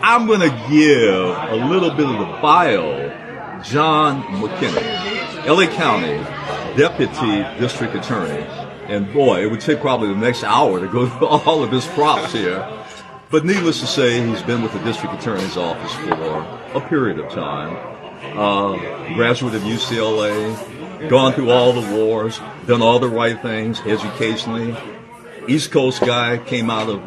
I'm going to give a little bit of the bio. John McKinney, LA County Deputy District Attorney. And boy, it would take probably the next hour to go through all of his props here. But needless to say, he's been with the District Attorney's Office for a period of time. Graduate of UCLA, gone through all the wars, done all the right things educationally. East Coast guy, came out of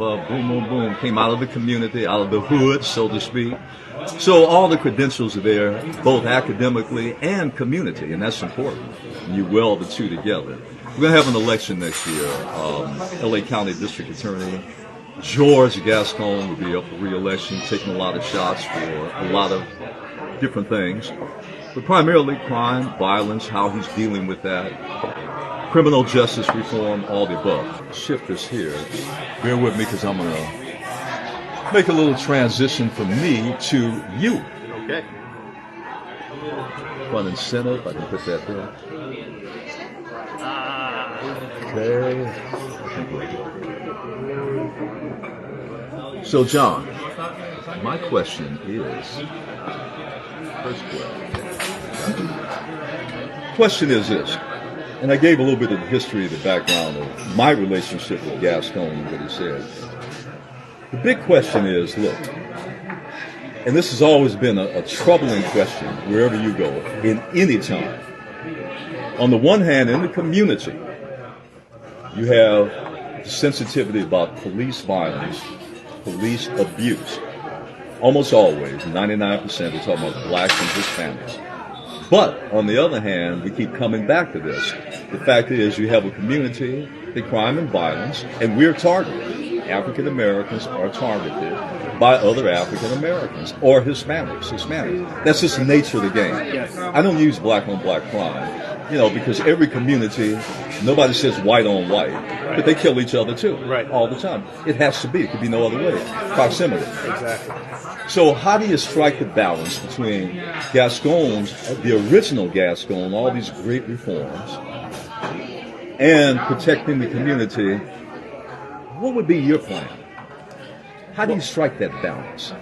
came out of the community, out of the hood, so to speak. So all the credentials are there, both academically and community, and that's important. You weld the two together. We're going to have an election next year. LA County District Attorney George Gascon will be up for re-election, taking a lot of shots for a lot of different things, but primarily crime, violence, how he's dealing with that, criminal justice reform, all the above. Shift this here. Bear with me because I'm going to make a little transition from me to you. Okay. Front and center, if I can put that there. Okay. So, John, my question is, first question is this, and I gave a little bit of the history, the background of my relationship with Gascon and what he said. The big question is, look, and this has always been a troubling question wherever you go, in any time. On the one hand, in the community, you have the sensitivity about police violence, police abuse. Almost always, 99%, we're talking about blacks and Hispanics. But on the other hand, we keep coming back to this. The fact is, you have a community, the crime and violence, and we're targeted. African Americans are targeted by other African Americans or Hispanics. That's just the nature of the game. Yes. I don't use black on black crime, because every community, nobody says white on white, but they kill each other too, all the time. It has to be. It could be no other way. Proximity. Exactly. So how do you strike the balance between Gascon's, the original Gascon, all these great reforms, and protecting the community? What would be your plan? How do you strike that balance?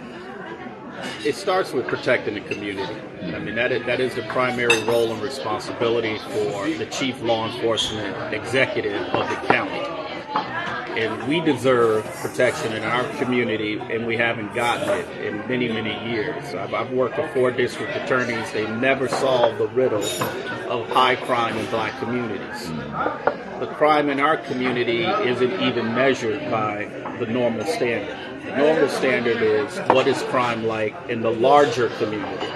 It starts with protecting the community. I mean, that is the primary role and responsibility for the chief law enforcement executive of the county. And we deserve protection in our community, and we haven't gotten it in many, many years. I've worked with 4 district attorneys. They never solved the riddle of high crime in black communities. The crime in our community isn't even measured by the normal standard. The normal standard is, what is crime like in the larger community?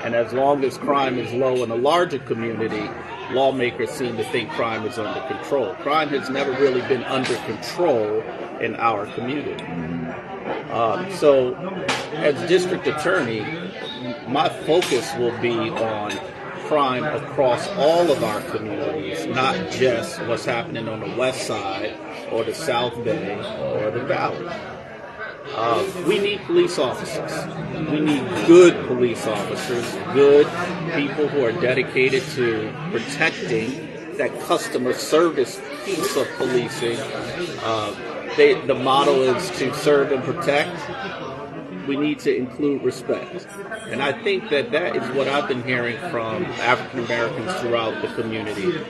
And as long as crime is low in a larger community, lawmakers seem to think crime is under control. Crime has never really been under control in our community. So as district attorney, my focus will be on crime across all of our communities, not just what's happening on the west side or the South Bay or the Valley. We need police officers. We need good police officers, good people who are dedicated to protecting that customer service piece of policing. The motto is to serve and protect. We need to include respect. And I think that is what I've been hearing from African Americans throughout the community.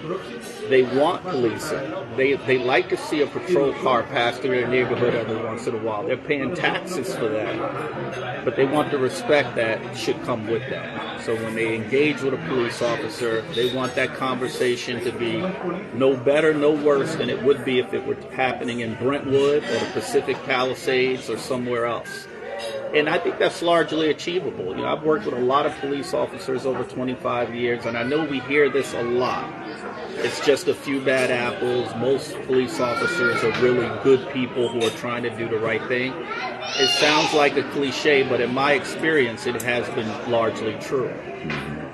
They want policing. They like to see a patrol car pass through their neighborhood every once in a while. They're paying taxes for that. But they want the respect that should come with that. So when they engage with a police officer, they want that conversation to be no better, no worse than it would be if it were happening in Brentwood or the Pacific Palisades or somewhere else. And I think that's largely achievable. I've worked with a lot of police officers over 25 years, and I know we hear this a lot. It's just a few bad apples. Most police officers are really good people who are trying to do the right thing. It sounds like a cliche, but in my experience, it has been largely true.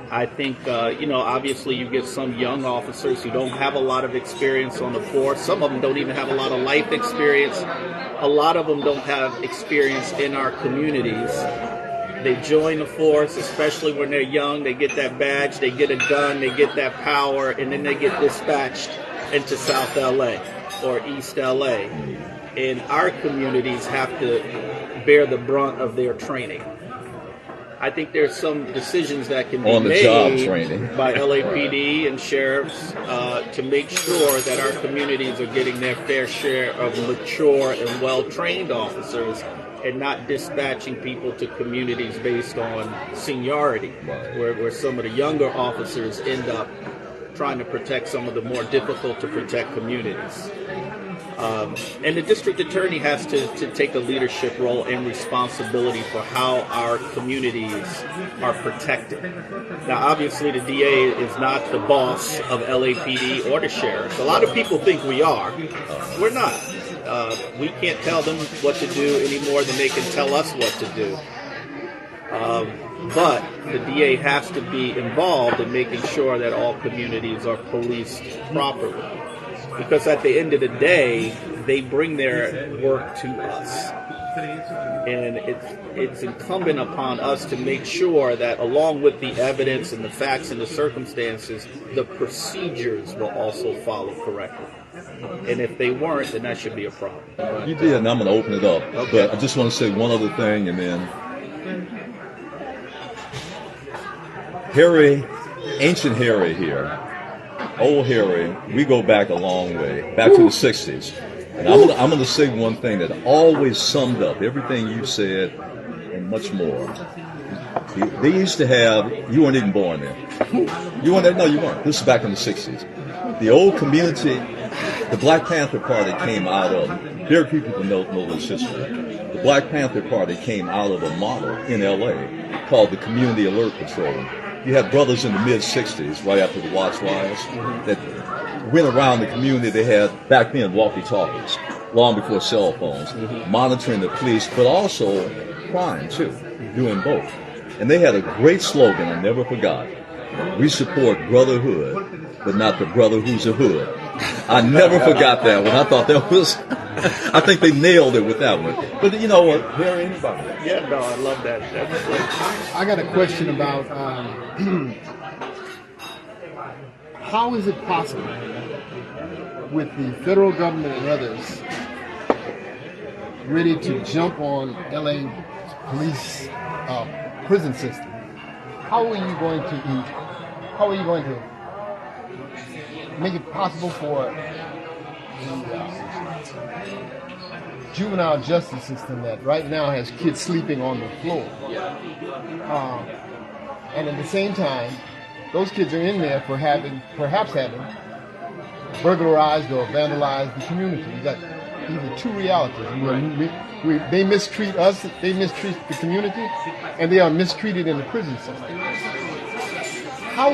I think, obviously you get some young officers who don't have a lot of experience on the force. Some of them don't even have a lot of life experience. A lot of them don't have experience in our communities. They join the force, especially when they're young. They get that badge, they get a gun, they get that power, and then they get dispatched into South LA or East LA. and our communities have to bear the brunt of their training. I think there's some decisions that can be On-the-job made training by LAPD and sheriffs to make sure that our communities are getting their fair share of mature and well-trained officers and not dispatching people to communities based on seniority, where some of the younger officers end up trying to protect some of the more difficult to protect communities. And the district attorney has to take a leadership role and responsibility for how our communities are protected. Now, obviously, the DA is not the boss of LAPD or the sheriffs. A lot of people think we are. We're not. We can't tell them what to do any more than they can tell us what to do. But the DA has to be involved in making sure that all communities are policed properly. Because at the end of the day, they bring their work to us. And it's incumbent upon us to make sure that along with the evidence and the facts and the circumstances, the procedures will also follow correctly. And if they weren't, then that should be a problem. You did, and I'm going to open it up. Okay. But I just want to say one other thing, and then Harry, ancient Harry here, old Harry, we go back a long way, back to the 60s. And I'm going to say one thing that always summed up everything you said and much more. They used to have, you weren't even born then. You weren't there? No, you weren't. This is back in the 60s. The old community, the Black Panther Party came out of, very few people know this history. The Black Panther Party came out of a model in LA called the Community Alert Patrol. You had brothers in the mid-'60s, right after the Watts riots, that went around the community. They had, back then, walkie-talkies, long before cell phones, monitoring the police, but also crime, too, doing both. And they had a great slogan I never forgot. We support brotherhood, but not the brother who's a hood. I never forgot that one. I thought that was, I think they nailed it with that one. But you know what, Harry, anybody? Yeah, no, I love that. That's great. I got a question about how is it possible with the federal government and others ready to jump on LA police prison system? How are you going to make it possible for the juvenile justice system that right now has kids sleeping on the floor? And at the same time, those kids are in there for perhaps having burglarized or vandalized the community. You got these are two realities. They mistreat us, they mistreat the community, and they are mistreated in the prison system. How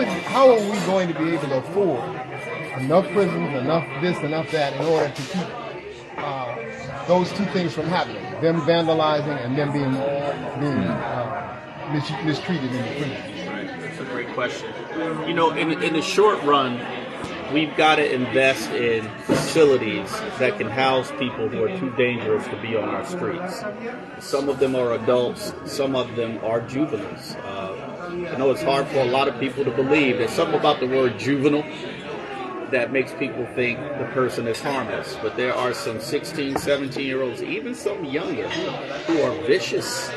are we going to be able to afford enough prisons, enough this, enough that, in order to keep those two things from happening? Them vandalizing and them being mistreated in the prison. That's a great question. You know, in the short run, we've got to invest in facilities that can house people who are too dangerous to be on our streets. Some of them are adults, some of them are juveniles. I know it's hard for a lot of people to believe. There's something about the word juvenile that makes people think the person is harmless. But there are some 16, 17-year-olds, even some younger, who are vicious.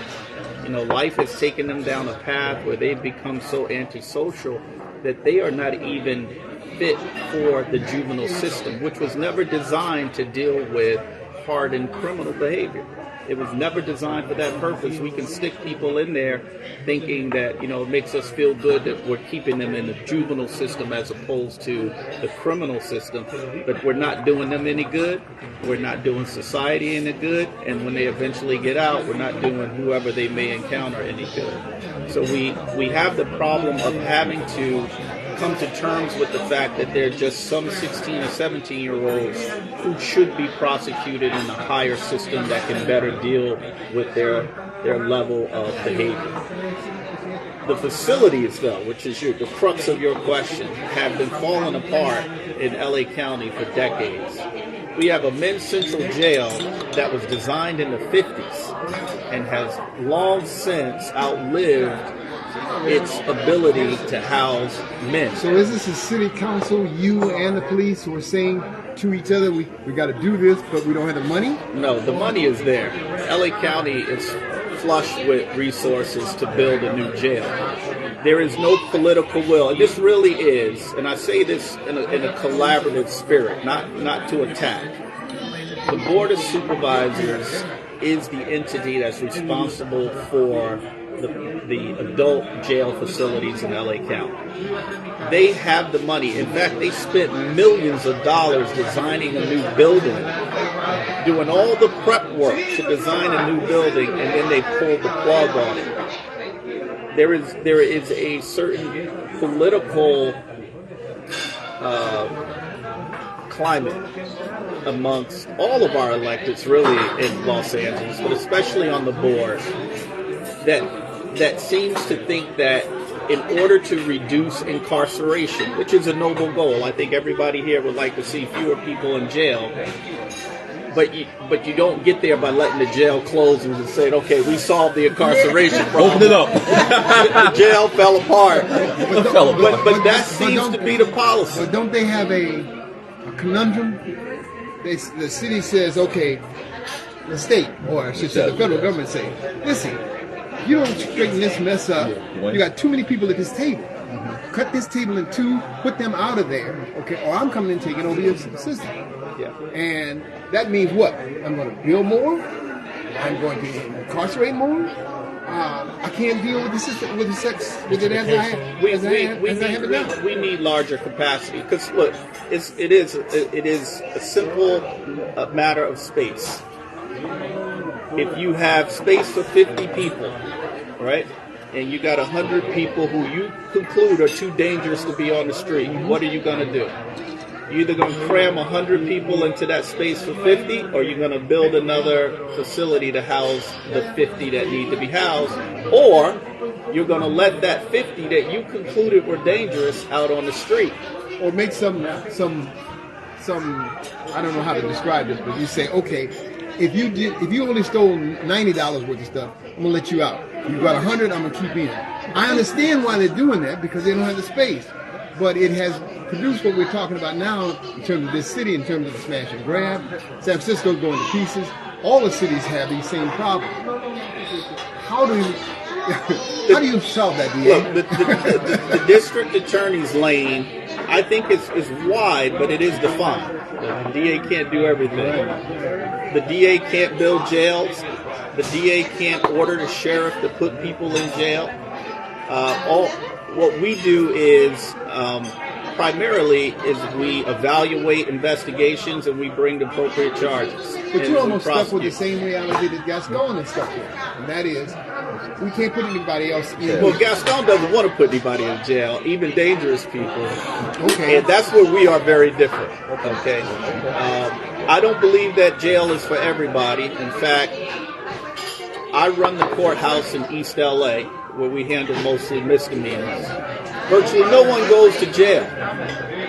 You know, life has taken them down a path where they've become so antisocial that they are not even fit for the juvenile system, which was never designed to deal with hardened criminal behavior. It was never designed for that purpose. We can stick people in there thinking that, you know, it makes us feel good that we're keeping them in the juvenile system as opposed to the criminal system, but we're not doing them any good. We're not doing society any good. And when they eventually get out, we're not doing whoever they may encounter any good. So we have the problem of having to come to terms with the fact that there are just some 16 or 17-year-olds who should be prosecuted in a higher system that can better deal with their level of behavior. The facilities, though, which is the crux of your question, have been falling apart in LA County for decades. We have a men's central jail that was designed in the 50s and has long since outlived its ability to house men. So is this a city council, you and the police, who are saying to each other, we got to do this, but we don't have the money? No, the money is there. LA County is flush with resources to build a new jail. There is no political will. And this really is, and I say this in a collaborative spirit, not to attack. The Board of Supervisors is the entity that's responsible for the adult jail facilities in LA County. They have the money. In fact, they spent millions of dollars designing a new building, doing all the prep work to design a new building, and then they pulled the plug on it. There is a certain political climate amongst all of our electeds, really, in Los Angeles, but especially on the board, that seems to think that in order to reduce incarceration, which is a noble goal, I think everybody here would like to see fewer people in jail, but you don't get there by letting the jail close and just saying, okay, we solved the incarceration problem. Open it up. The jail fell apart. But that seems to be the policy. But don't they have a conundrum? The city says, okay, the state, or I should say the federal government say, listen, you don't straighten this mess up. You got too many people at this table. Cut this table in two, put them out of there, okay? Or I'm coming in taking over your system. Yeah. And that means what? I'm going to build more. I'm going to incarcerate more. I can't deal with the system, with the sex, with it as I have it now. We need larger capacity because look, it is a simple matter of space. If you have space for 50 people, right, and you got 100 people who you conclude are too dangerous to be on the street, what are you going to do? You're either going to cram 100 people into that space for 50, or you're going to build another facility to house the 50 that need to be housed, or you're going to let that 50 that you concluded were dangerous out on the street. Or make some I don't know how to describe this, but you say, okay, if you only stole $90 worth of stuff, I'm gonna let you out. You got 100, I'm gonna keep in. I understand why they're doing that because they don't have the space, but it has produced what we're talking about now in terms of this city, in terms of the smash and grab. San Francisco's going to pieces. All the cities have these same problems. How do you solve that, DA? Look, the district attorney's lane, I think is wide, but it is defined. The DA can't do everything. The DA can't build jails. The DA can't order the sheriff to put people in jail. What we do is primarily is we evaluate investigations and we bring the appropriate charges. But you're almost stuck with the same reality that Gaston is stuck with, and that is we can't put anybody else in. Well, Gaston doesn't want to put anybody in jail, even dangerous people. Okay. And that's where we are very different. Okay. I don't believe that jail is for everybody. In fact, I run the courthouse in East LA, where we handle mostly misdemeanors. Virtually no one goes to jail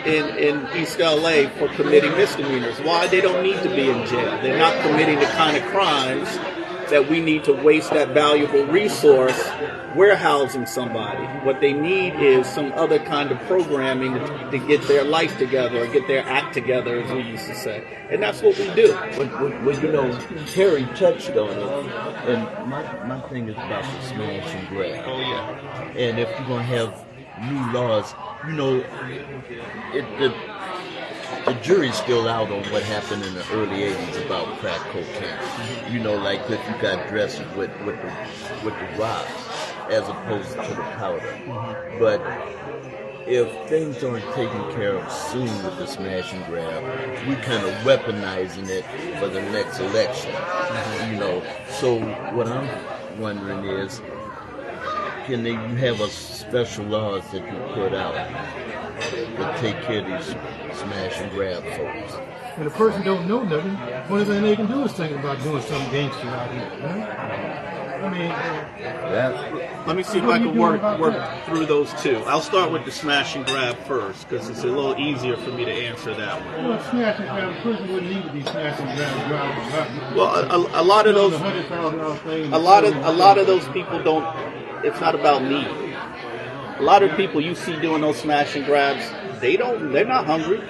in East LA for committing misdemeanors. Why? They don't need to be in jail. They're not committing the kind of crimes that we need to waste that valuable resource warehousing somebody. What they need is some other kind of programming to get their life together or get their act together, as we used to say. And that's what we do. Well, you know, Terry touched on it, and my thing is about the smash and grab. Oh, yeah. And if you're going to have new laws, you know, the jury's still out on what happened in the early 80s about crack cocaine. You know, like if you got dressed with the rocks as opposed to the powder. But if things aren't taken care of soon with the smash and grab, we kind of weaponizing it for the next election. You know, so what I'm wondering is, can you have a special laws that you put out to take care of these smash and grab folks? When a person don't know nothing, only thing they can do is think about doing something gangster out here. Right? I mean, let me see if I can work through those two. I'll start with the smash and grab first, because it's a little easier for me to answer that one. well, smash and grab, a person wouldn't need to be smash and grab driving. Well, a lot of those, $100,000 thing. a lot of those people don't. It's not about need. A lot of people you see doing those smash and grabs, they're not hungry.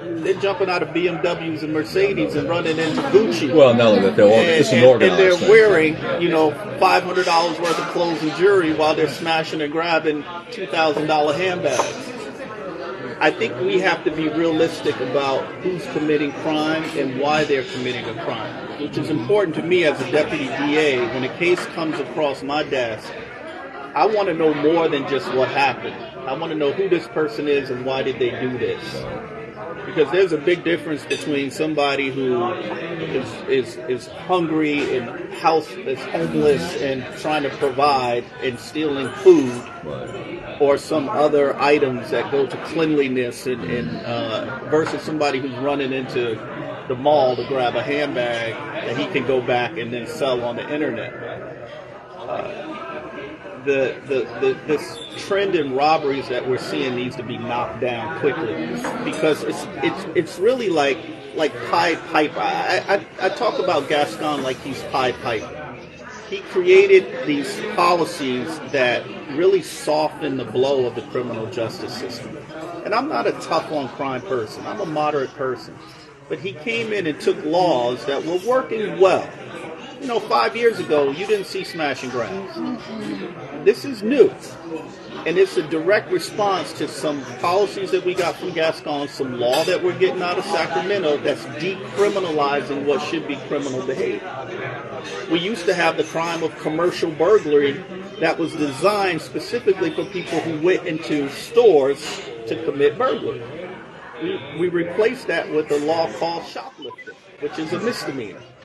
They're jumping out of BMWs and Mercedes and running into Gucci. Well, not only that, it's an organized and they're thing. wearing, $500 worth of clothes and jewelry while they're smashing and grabbing $2,000 handbags. I think we have to be realistic about who's committing crime and why they're committing a crime, which is important to me as a deputy DA. When a case comes across my desk, I want to know more than just what happened. I want to know who this person is and why did they do this. Because there's a big difference between somebody who is hungry and is homeless and trying to provide and stealing food, or some other items that go to cleanliness, and versus somebody who's running into the mall to grab a handbag that he can go back and then sell on the internet. This trend in robberies that we're seeing needs to be knocked down quickly, because it's really like Pied Piper. I talk about Gascon like he's Pied Piper. He created these policies that really soften the blow of the criminal justice system. And I'm not a tough on crime person. I'm a moderate person. But he came in and took laws that were working well. 5 years ago, you didn't see smash and grabs. This is new. And it's a direct response to some policies that we got from Gascon, some law that we're getting out of Sacramento that's decriminalizing what should be criminal behavior. We used to have the crime of commercial burglary that was designed specifically for people who went into stores to commit burglary. We replaced that with a law called shoplifting, which is a misdemeanor.